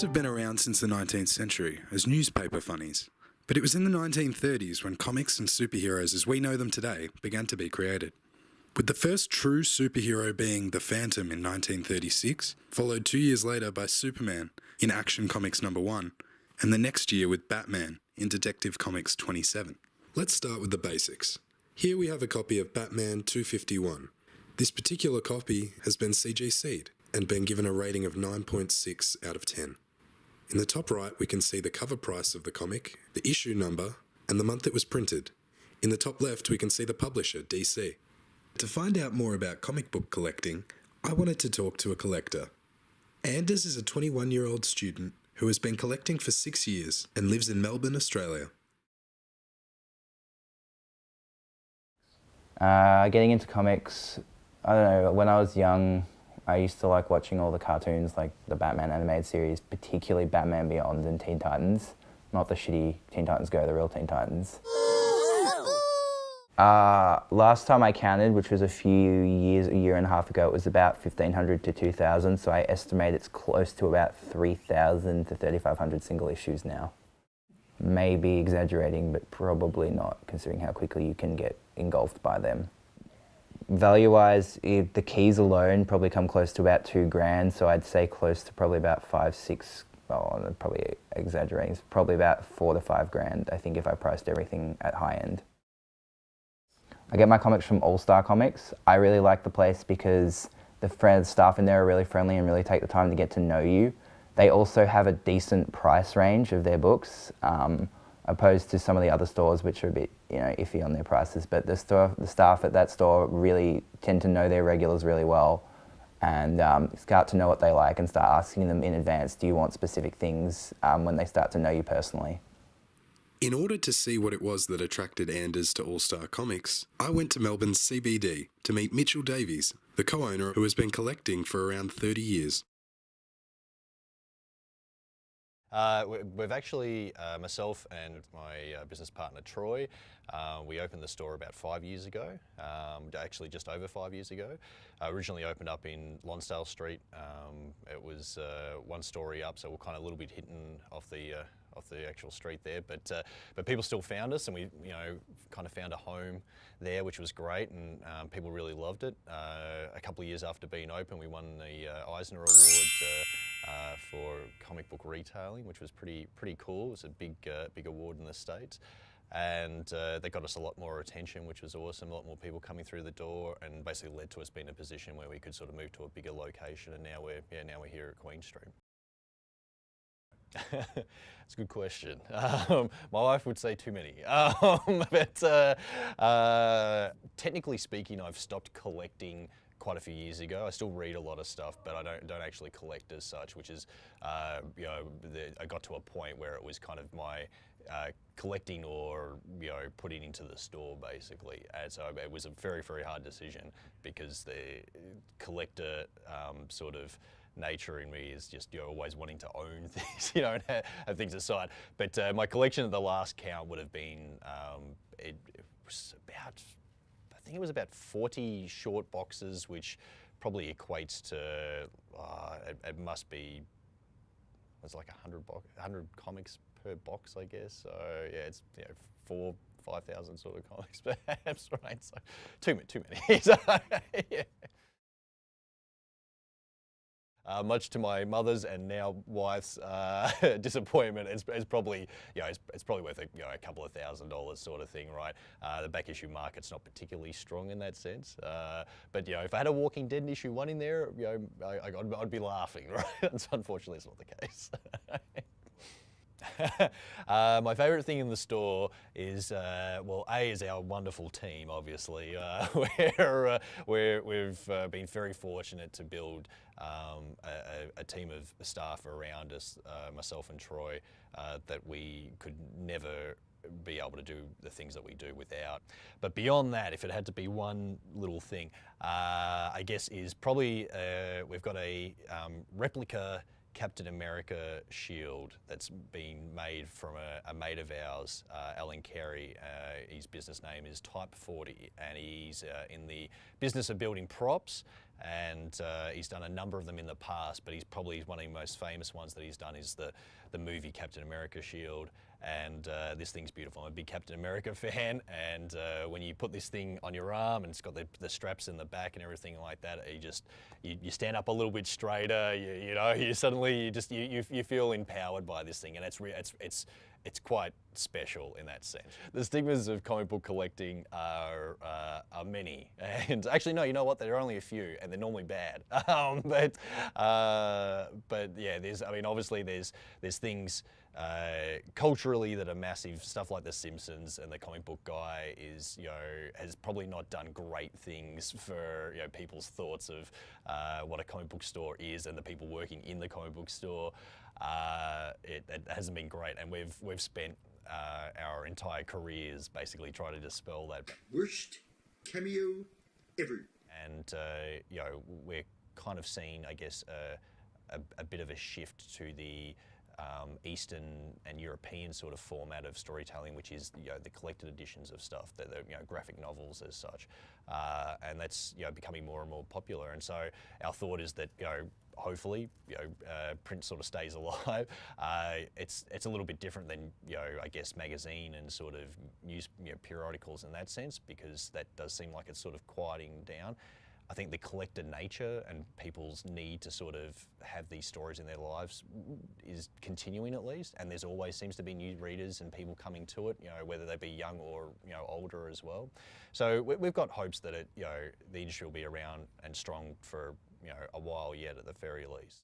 Comics have been around since the 19th century as newspaper funnies, but it was in the 1930s when comics and superheroes as we know them today began to be created. With the first true superhero being The Phantom in 1936, followed 2 years later by Superman in Action Comics #1, and the next year with Batman in Detective Comics 27. Let's start with the basics. Here we have a copy of Batman 251. This particular copy has been CGC'd and been given a rating of 9.6 out of 10. In the top right we can see the cover price of the comic, the issue number, and the month it was printed. In the top left we can see the publisher, DC. To find out more about comic book collecting, I wanted to talk to a collector. Anders is a 21-year-old student who has been collecting for 6 years and lives in Melbourne, Australia. Getting into comics, I don't know, when I was young, I used to like watching all the cartoons, like the Batman animated series, particularly Batman Beyond and Teen Titans. Not the shitty Teen Titans Go, the real Teen Titans. Last time I counted, which was a year and a half ago, it was about 1,500 to 2,000, so I estimate it's close to about 3,000 to 3,500 single issues now. Maybe exaggerating, but probably not, considering how quickly you can get engulfed by them. Value-wise, the keys alone probably come close to about $2,000, so I'd say close to probably about 5, 6, well, I'm probably exaggerating, it's probably about 4 to 5 grand, I think, if I priced everything at high end. I get my comics from All Star Comics. I really like the place because the staff in there are really friendly and really take the time to get to know you. They also have a decent price range of their books, opposed to some of the other stores which are a bit, iffy on their prices. But the staff at that store really tend to know their regulars really well and start to know what they like and start asking them in advance, do you want specific things, when they start to know you personally. In order to see what it was that attracted Anders to All Star Comics, I went to Melbourne's CBD to meet Mitchell Davies, the co-owner who has been collecting for around 30 years. We've actually, myself and my business partner Troy, we opened the store about 5 years ago, actually just over 5 years ago. Originally opened up in Lonsdale Street. It was one story up, so we're kind of a little bit hidden off the actual street there, but people still found us, and we kind of found a home there, which was great, and people really loved it. A couple of years after being open, we won the Eisner Award for comic book retailing, which was pretty cool. It was a big award in the States, and they got us a lot more attention, which was awesome. A lot more people coming through the door, and basically led to us being in a position where we could sort of move to a bigger location, and now we're here at Queen Street. It's a good question. My wife would say too many, but technically speaking, I've stopped collecting quite a few years ago. I still read a lot of stuff, but I don't actually collect as such, which is, I got to a point where it was kind of my collecting or putting into the store basically, and so it was a very, very hard decision because the collector sort of nature in me is just always wanting to own things, and have things aside. But my collection at the last count would have been it was about, I think it was about 40 short boxes, which probably equates to it must be, it's like 100 comics per box, I guess. So yeah, it's 4,000-5,000 sort of comics perhaps, right? So too many. So, yeah. Much to my mother's and now wife's disappointment, it's probably it's probably worth a couple of $1,000s sort of thing, right? The back issue market's not particularly strong in that sense, but if I had a Walking Dead issue 1 in there, I'd be laughing, right? Unfortunately, it's not the case. My favourite thing in the store is, well, A is our wonderful team, obviously. We've been very fortunate to build a team of staff around us, myself and Troy, that we could never be able to do the things that we do without. But beyond that, if it had to be one little thing, I guess is probably we've got a replica Captain America shield that's been made from a mate of ours, Alan Carey. His business name is Type 40, and he's in the business of building props, and he's done a number of them in the past, but he's probably one of the most famous ones that he's done is the movie Captain America shield. And this thing's beautiful. I'm a big Captain America fan, and when you put this thing on your arm and it's got the straps in the back and everything like that, you stand up a little bit straighter. You suddenly you feel empowered by this thing, and it's quite special in that sense. The stigmas of comic book collecting are many, and actually no, you know what? There are only a few, and they're normally bad. But yeah, obviously there's things culturally that are massive. Stuff like The Simpsons and The Comic Book Guy has probably not done great things for people's thoughts of what a comic book store is and the people working in the comic book store. It hasn't been great, and we've spent our entire careers basically trying to dispel that. Worst cameo ever. And we're kind of seeing, I guess, a bit of a shift to the Eastern and European sort of format of storytelling, which is the collected editions of stuff, the graphic novels as such, and that's becoming more and more popular. And so our thought is that hopefully print sort of stays alive. It's a little bit different than I guess magazine and sort of news periodicals in that sense, because that does seem like it's sort of quieting down. I think the collected nature and people's need to sort of have these stories in their lives is continuing at least, and there's always seems to be new readers and people coming to it, whether they be young or older as well. So we've got hopes that the industry will be around and strong for a while yet at the very least.